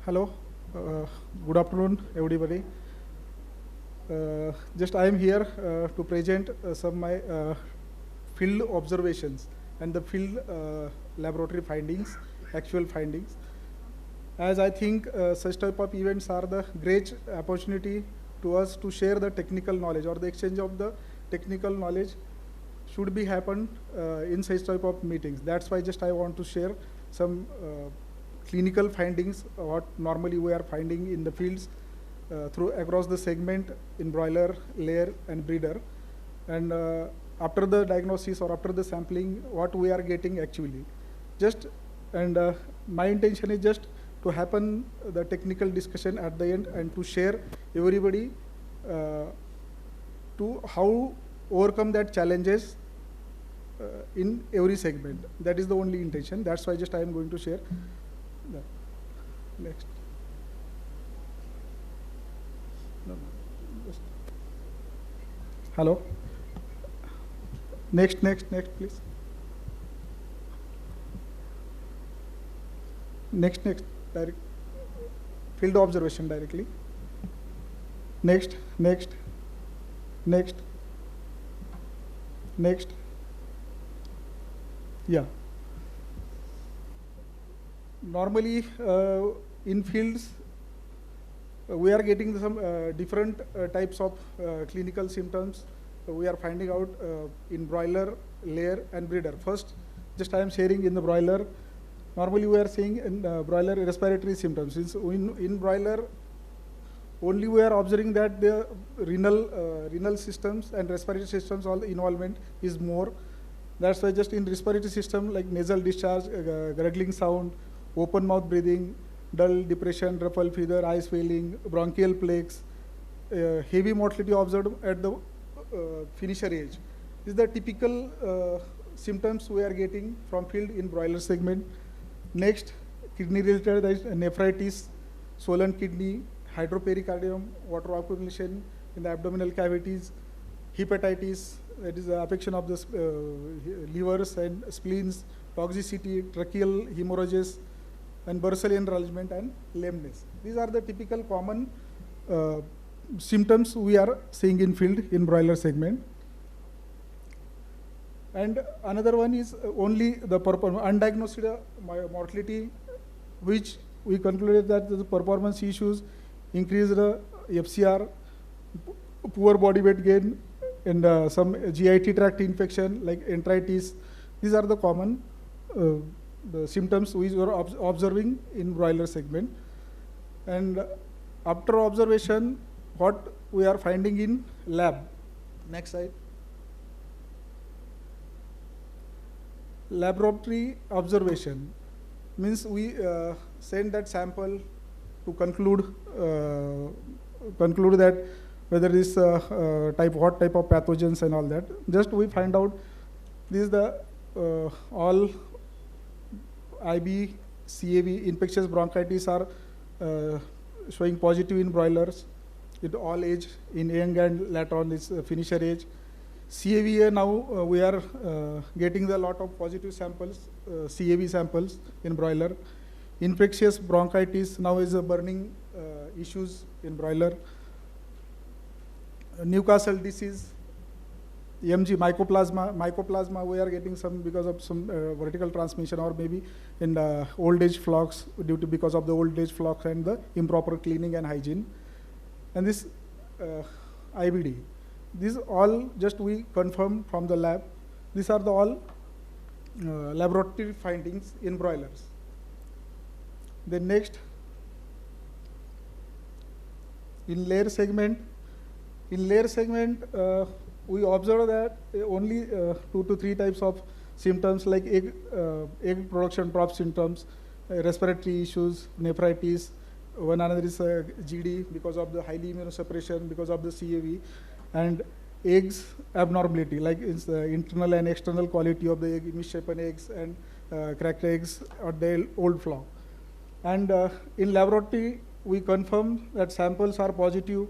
Hello, good afternoon, everybody. Just I am here to present some of my field observations and the field laboratory findings, actual findings. As I think such type of events are the great opportunity to us to share the technical knowledge, or the exchange of the technical knowledge should be happen in such type of meetings. That's why just I want to share some clinical findings, what normally we are finding in the fields through across the segment in broiler, layer, and breeder. And after the diagnosis or after the sampling, what we are getting actually. My intention is just to happen the technical discussion at the end and to share everybody to how overcome that challenges in every segment. That is the only intention. That's why just I am going to share. Next. No, just. Hello. Next, please. Next, direct. Field observation directly. Next. Yeah. Normally, in fields, we are getting some different types of clinical symptoms. We are finding out in broiler, layer, and breeder. First, just I am sharing in the broiler. Normally, we are seeing in broiler respiratory symptoms. In broiler, only we are observing that the renal systems and respiratory systems, all the involvement is more. That's why just in respiratory system, like nasal discharge, gurgling sound, open mouth breathing, dull depression, ruffle fever, eye swelling, bronchial plaques, heavy mortality observed at the finisher age. These are the typical symptoms we are getting from field in broiler segment. Next, kidney related, that is nephritis, swollen kidney, hydropericardium, water accumulation in the abdominal cavities, hepatitis, that is the affection of the livers and spleens, toxicity, tracheal hemorrhages, and bursal enlargement and lameness. These are the typical common symptoms we are seeing in field in broiler segment. And another one is only the undiagnosed mortality, which we concluded that the performance issues, increased FCR, poor body weight gain, and some GIT tract infection like enteritis. These are the common the symptoms we were observing in broiler segment. And after observation, what we are finding in lab. Next slide. Laboratory observation means we send that sample to conclude that whether this what type of pathogens and all that. Just we find out this is the all IB, CAV, infectious bronchitis are showing positive in broilers at all age, in young and later on is finisher age. CAVA now we are getting a lot of positive samples, CAV samples in broiler. Infectious bronchitis now is a burning issues in broiler. Newcastle disease, MG mycoplasma we are getting some because of some vertical transmission, or maybe in old age flocks because of the old age flocks and the improper cleaning and hygiene. And this IBD. These all just we confirm from the lab. These are the all laboratory findings in broilers. Then next, in layer segment. In layer segment, we observe that only 2 to 3 types of symptoms like egg production drop symptoms, respiratory issues, nephritis. One another is GD because of the highly immunosuppression, because of the CAV, and eggs abnormality, like the internal and external quality of the egg, misshapen eggs and cracked eggs at the old flock. And in laboratory, we confirm that samples are positive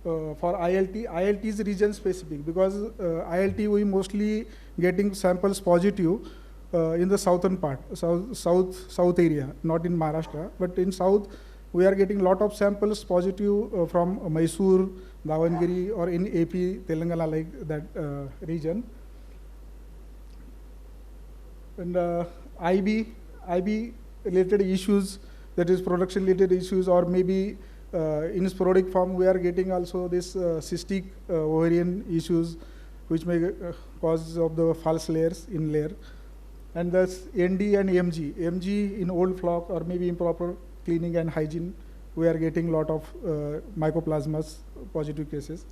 for ILT. ILT is region specific because ILT we mostly getting samples positive in the southern part, south area, not in Maharashtra, but in south we are getting lot of samples positive from Mysore, Davangere, or in AP, Telangana, like that region. And IB related issues, that is production related issues, or maybe in sporadic form, we are getting also this cystic ovarian issues, which may cause of the false layers in layer. And thus ND and MG. MG in old flock or maybe improper cleaning and hygiene, we are getting lot of mycoplasmas positive cases.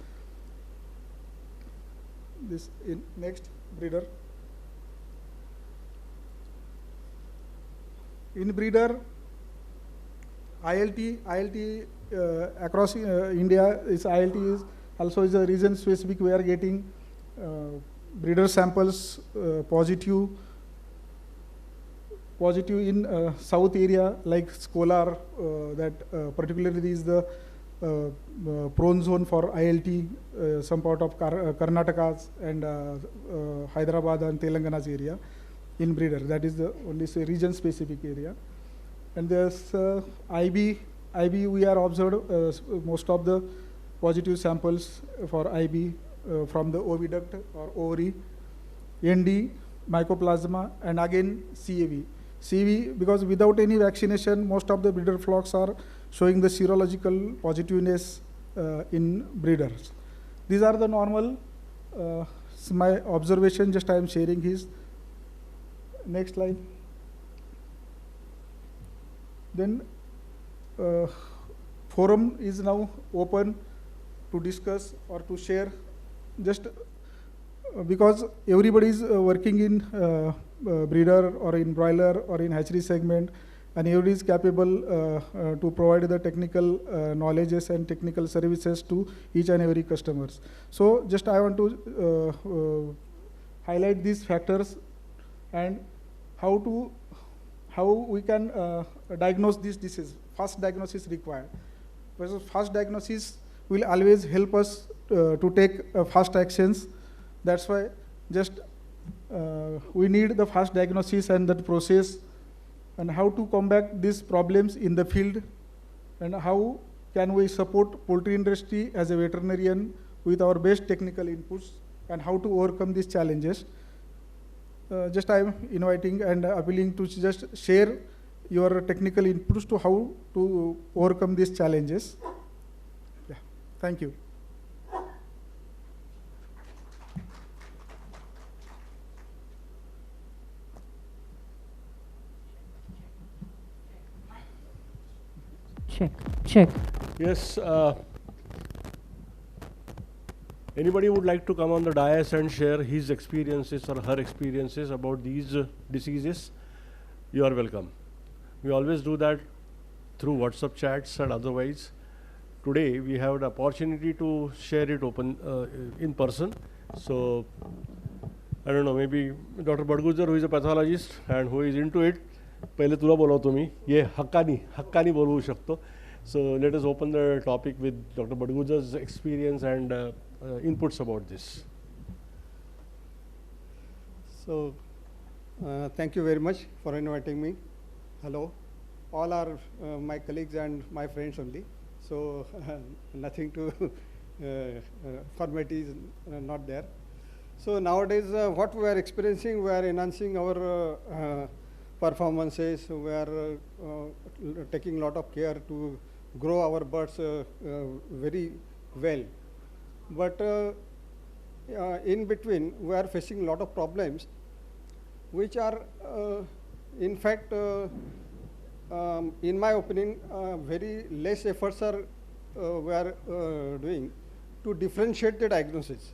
This in next breeder. In breeder, ILT across India, ILT is also is a region specific. We are getting breeder samples positive in south area like Skolar, that particularly is the prone zone for ILT, some part of Karnataka's and Hyderabad and Telangana's area in breeder. That is the only region specific area. And there's IB we are observed most of the positive samples for IB from the oviduct or ovary, ND, mycoplasma, and again CAV. CV, because without any vaccination, most of the breeder flocks are showing the serological positiveness in breeders. These are the normal, my observation, just I am sharing his. Next slide. Then forum is now open to discuss or to share, just because everybody is working in breeder or in broiler or in hatchery segment, and everybody is capable to provide the technical knowledges and technical services to each and every customers. So just I want to highlight these factors and how we can diagnose this disease. Fast diagnosis required. Because fast diagnosis will always help us to take fast actions. That's why just we need the fast diagnosis and that process, and how to combat these problems in the field, and how can we support poultry industry as a veterinarian with our best technical inputs, and how to overcome these challenges. Just I am inviting and appealing to just share your technical inputs to how to overcome these challenges. Yeah, thank you. Check. Yes. Anybody would like to come on the dais and share his experiences or her experiences about these diseases? You are welcome. We always do that through WhatsApp chats and otherwise. Today we have the opportunity to share it open in person. So I don't know, maybe Dr. Badgujar, who is a pathologist and who is into it, पहले तुला बोलवतो मी, ये हक्कानी बोलवू शकतो. So let us open the topic with Dr. Badgujar's experience and inputs about this. So thank you very much for inviting me. Hello, all are my colleagues and my friends only. So nothing to formalities not there. So nowadays what we are experiencing, we are enhancing our performances. We are taking a lot of care to grow our birds very well. But in between, we are facing a lot of problems, which are, in fact, in my opinion, very less efforts are we are doing to differentiate the diagnosis.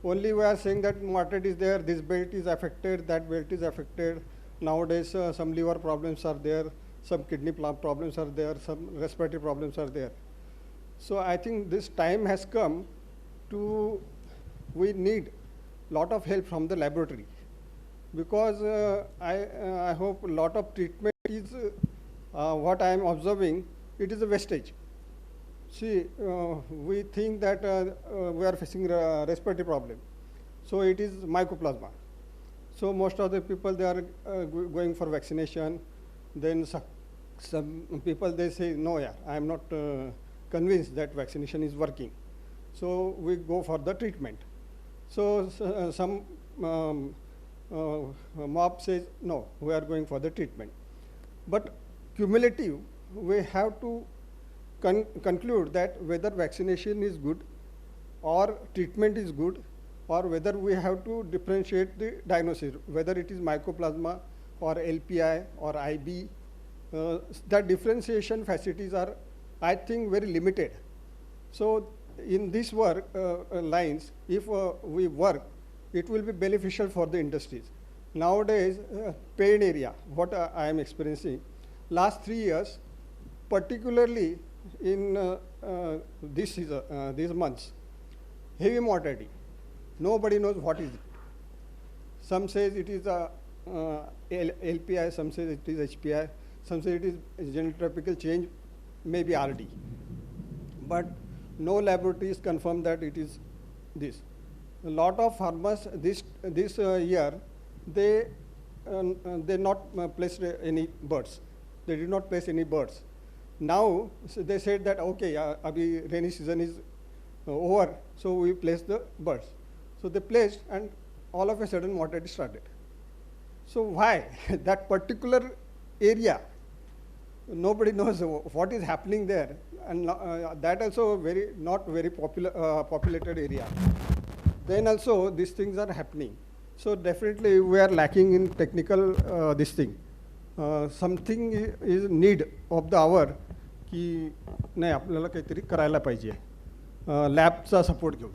Only we are saying that mortality is there, this belt is affected, that belt is affected. Nowadays, some liver problems are there, some kidney problems are there, some respiratory problems are there. So I think this time has come to, we need a lot of help from the laboratory, because I hope a lot of treatment is, what I am observing, it is a wastage. See, we think that we are facing a respiratory problem. So it is mycoplasma. So most of the people, they are going for vaccination, then some people, they say, no, yeah, I am not convinced that vaccination is working. So we go for the treatment. So some mob says, no, we are going for the treatment. But cumulative, we have to conclude that whether vaccination is good or treatment is good, or whether we have to differentiate the diagnosis, whether it is mycoplasma or LPI or IB. That differentiation facilities are, I think, very limited. So in this work lines, if we work, it will be beneficial for the industries. Nowadays, paid area, what I am experiencing, last 3 years, particularly in these months, heavy mortality. Nobody knows what is it. Some says it is a LPI, some says it is HPI, some say it is genotypical change, maybe RD. But no laboratories confirm that it is this. A lot of farmers this year, they not placed any birds. They did not place any birds. Now so they said that okay, abhi rainy season is over, so we place the birds. So they placed, and all of a sudden mortality started. So why that particular area? Nobody knows what is happening there, and that also not very populated area. Then also these things are happening. So definitely we are lacking in technical this thing. Something is need of the hour की नाही आपल्याला काहीतरी करायला पाहिजे लॅबचा support घेऊन.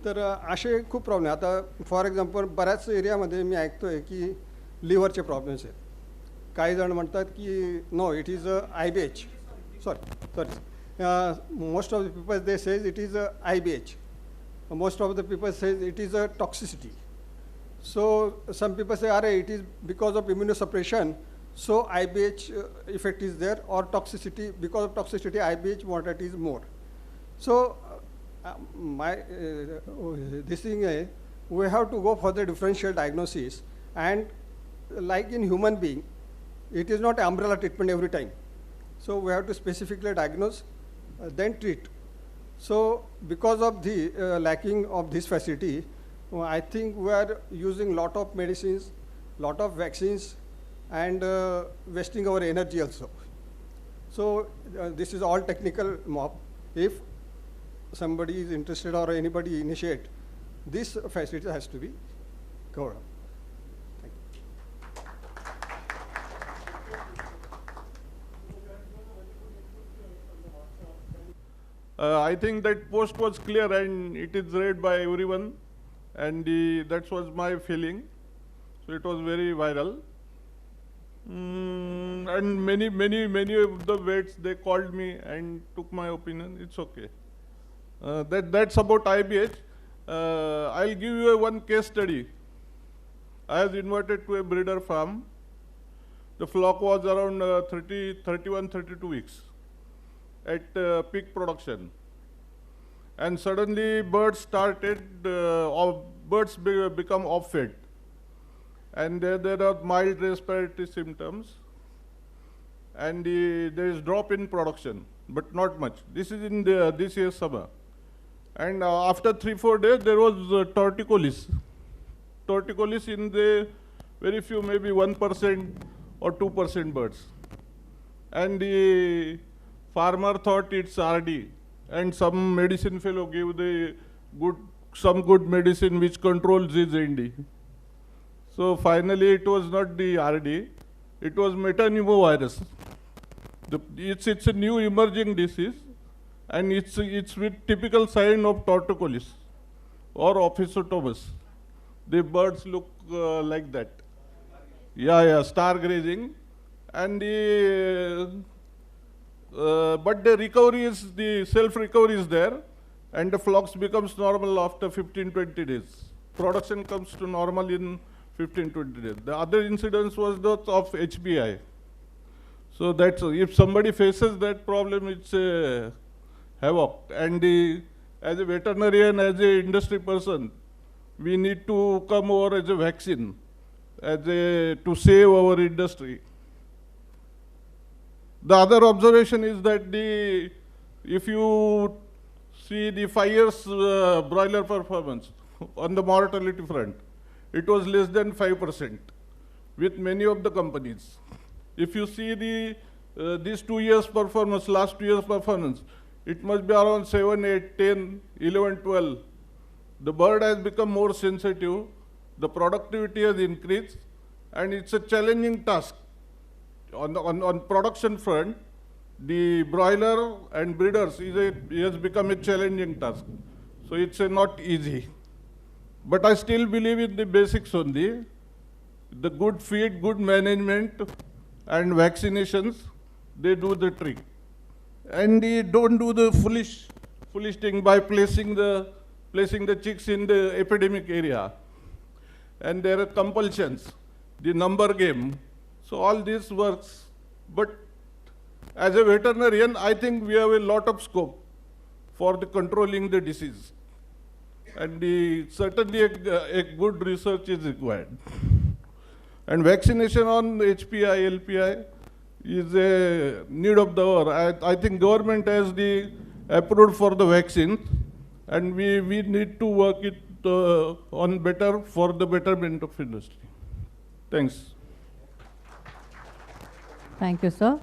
तर असे खूप प्रॉब्लेम आहे. आता फॉर एक्झाम्पल बऱ्याच एरियामध्ये मी ऐकतोय की लिव्हरचे प्रॉब्लेम्स आहेत. काही जण म्हणतात की no it is IBH. Sorry most of the people they says it is IBH. Most of the people say it is a toxicity. So some people say, "Arey, it is because of immunosuppression, so IBH effect is there, or toxicity, because of toxicity, IBH mortality is more." So this thing, we have to go for the differential diagnosis, and like in human being, it is not umbrella treatment every time. So we have to specifically diagnose, then treat. So because of the lacking of this facility, I think we are using lot of medicines, lot of vaccines, and wasting our energy also. So this is all technical mob. If somebody is interested or anybody initiate, this facility has to be covered up. I think that post was clear and it is read by everyone, and that was my feeling. So it was very viral. And many of the vets, they called me and took my opinion. It's okay. That's about IBH. I'll give you one case study. I was invited to a breeder farm. The flock was around 31, 32 weeks. At peak production, and suddenly birds started, birds become off fed, and there are mild respiratory symptoms, and there is drop in production, but not much. This is in this year's summer, and after 3-4 days there was torticollis. Torticollis in the very few, maybe 1% or 2% birds, and the farmer thought it's RD, and some medicine fellow gave some good medicine which controls this ND. So finally it was not the RD, it was metapneumovirus. It's a new emerging disease, and it's with typical sign of torticollis or ophisotomus. The birds look like that. Yeah, star grazing, and but the recovery is, the self-recovery is there, and the flocks becomes normal after 15-20 days. Production comes to normal in 15-20 days. The other incidence was that of HPI. So that's, if somebody faces that problem, it's a havoc. And as a veterinarian, as a industry person, we need to come over as a vaccine. to save our industry. The other observation is that if you see the 5 years broiler performance on the mortality front, it was less than 5% with many of the companies. If you see these 2 years performance, last 2 years performance, it must be around 7, 8, 10, 11, 12. The bird has become more sensitive, the productivity has increased, and it's a challenging task. On production front, the broiler and breeders has become a challenging task. So it's not easy. But I still believe in the basics only. The good feed, good management, and vaccinations, they do the trick. And they don't do the foolish thing by placing the chicks in the epidemic area. And there are compulsions, the number game. So all this works. But as a veterinarian, I think we have a lot of scope for controlling the disease. And certainly a good research is required. And vaccination on HPI, LPI is a need of the hour. I think government has approved for the vaccine, and we need to work it on better for the betterment of industry. Thanks. Thank you, sir.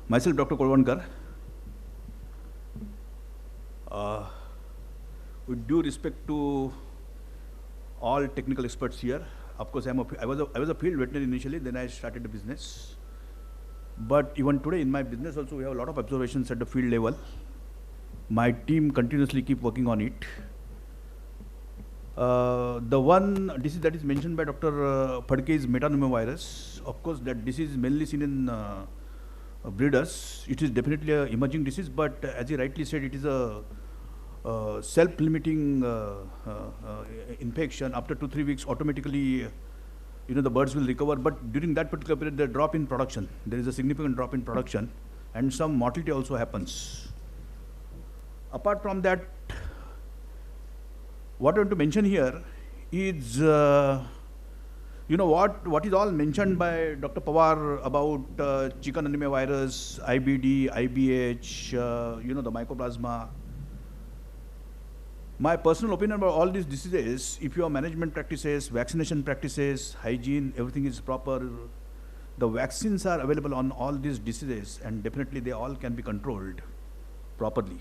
Myself, Dr. Kolwankar. With due respect to all technical experts here, of course, I was a field veterinarian initially, then I started the business. But even today in my business also, we have a lot of observations at the field level. My team continuously keep working on it. The one disease that is mentioned by Dr. Phadke is metapneumovirus. Of course, that disease is mainly seen in breeders. It is definitely an emerging disease, but as you rightly said, it is a self-limiting infection. After 2-3 weeks, automatically, the birds will recover. But during that particular period, there drop in production. There is a significant drop in production, and some mortality also happens. Apart from that, what I want to mention here is, what is all mentioned by Dr. Pawar about chicken anemia virus, IBD, IBH, the mycoplasma. My personal opinion about all these diseases, if your management practices, vaccination practices, hygiene, everything is proper, the vaccines are available on all these diseases, and definitely they all can be controlled properly.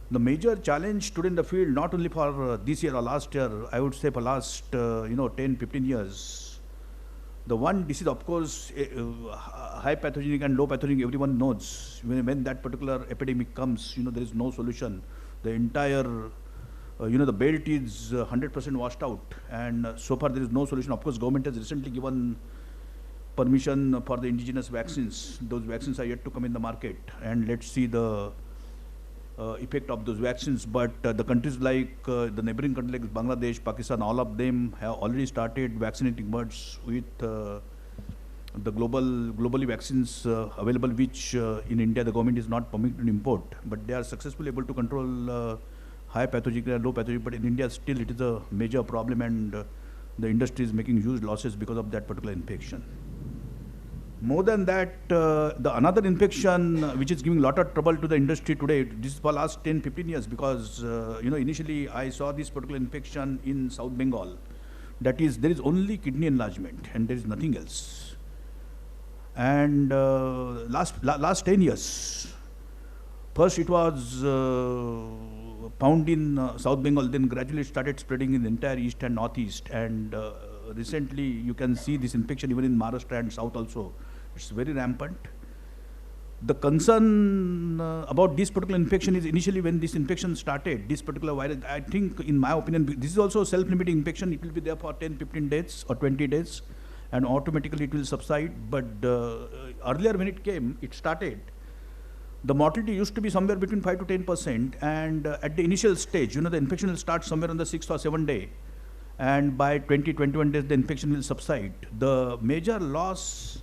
The major challenge today in the field, not only for this year or last year, I would say for last 10, 15 years, the one disease, of course, high pathogenic and low pathogenic, everyone knows. When that particular epidemic comes, there is no solution. The entire, the belt is 100% washed out, and so far there is no solution. Of course, government has recently given permission for the indigenous vaccines. Those vaccines are yet to come in the market, and let's see the effect of those vaccines. But the countries like the neighboring countries like Bangladesh, Pakistan, all of them have already started vaccinating birds with the globally vaccines available, which in India the government is not permitted to import, but they are successfully able to control high pathogenic and low pathogenic. But in India still it is a major problem, and the industry is making huge losses because of that particular infection. More than that, another infection which is giving a lot of trouble to the industry today, this is for last 10-15 years, because initially I saw this particular infection in South Bengal. That is, there is only kidney enlargement and there is nothing else. And last 10 years, first it was found in South Bengal, then gradually it started spreading in the entire east and northeast, and recently you can see this infection even in Maharashtra and south also. It's very rampant. The concern about this particular infection is initially when this infection started, this particular virus, I think in my opinion, this is also a self-limiting infection. It will be there for 10-15 days or 20 days and automatically it will subside. But earlier when it started, the mortality used to be somewhere between 5 to 10%, and at the initial stage, the infection will start somewhere on the 6th or 7th day, and by 20-21 days the infection will subside. The major loss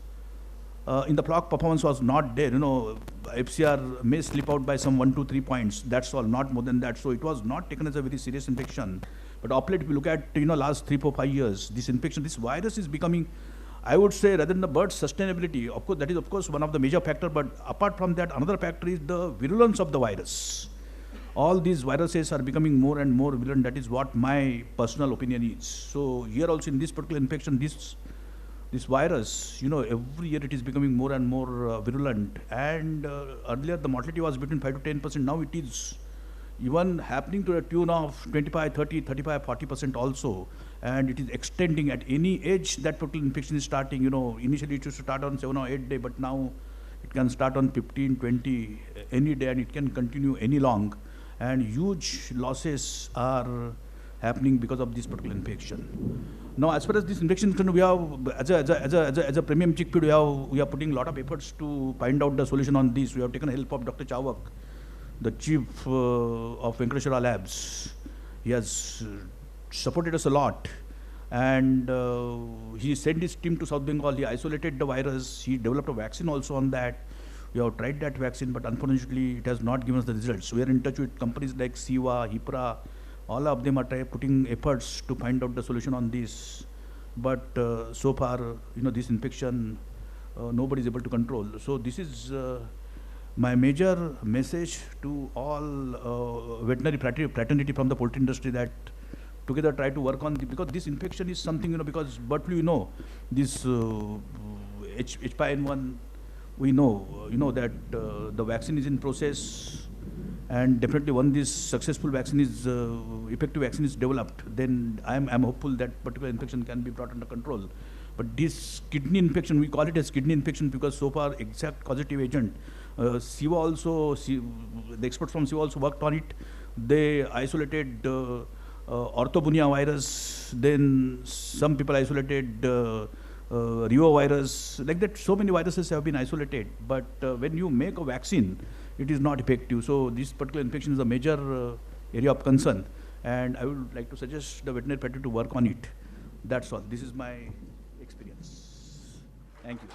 in the flock performance was not there. FCR may slip out by some 1, 2, 3 points. That's all, not more than that. So it was not taken as a very serious infection, But of late, if you look at, last 3, 4, 5 years, this infection, this virus is becoming, I would say, rather than the bird sustainability, of course, that is of course one of the major factor, but apart from that, another factor is the virulence of the virus. All these viruses are becoming more and more virulent. That is what my personal opinion is. So here also in this particular infection, this virus, every year it is becoming more and more virulent. And earlier the mortality was between 5 to 10%. Now it is even happening to a tune of 25, 30, 35, 40% also. And it is extending at any age that particular infection is starting. Initially it used to start on 7 or 8 day, but now it can start on 15, 20, any day, and it can continue any long. And huge losses are happening because of this particular infection. Now, as far as this infection is concerned, we have, as a premium chick feed, we are putting a lot of efforts to find out the solution on this. We have taken help of Dr. Chawak, the chief of Venkateshwara Labs. He has supported us a lot. And he sent his team to South Bengal. He isolated the virus. He developed a vaccine also on that. We have tried that vaccine, but unfortunately, it has not given us the results. We are in touch with companies like Siva, Hipra. All of them are putting efforts to find out the solution on this. But so far, this infection, nobody is able to control. So this is my major message to all veterinary fraternity from the poultry industry, that together try to work on because this infection is something, because bird flu, this H5N1, we know, that the vaccine is in process, and definitely when this successful vaccine is, effective vaccine is developed, then I'm hopeful that particular infection can be brought under control. But this kidney infection, we call it as kidney infection because so far exact causative agent, Siva also, the experts from Siva also worked on it. They isolated orthobunia virus, then some people isolated Rio virus, like that. So many viruses have been isolated, but when you make a vaccine, it is not effective. So this particular infection is a major area of concern, and I would like to suggest the veterinary fraternity to work on it. That's all. This is my experience. Thank you.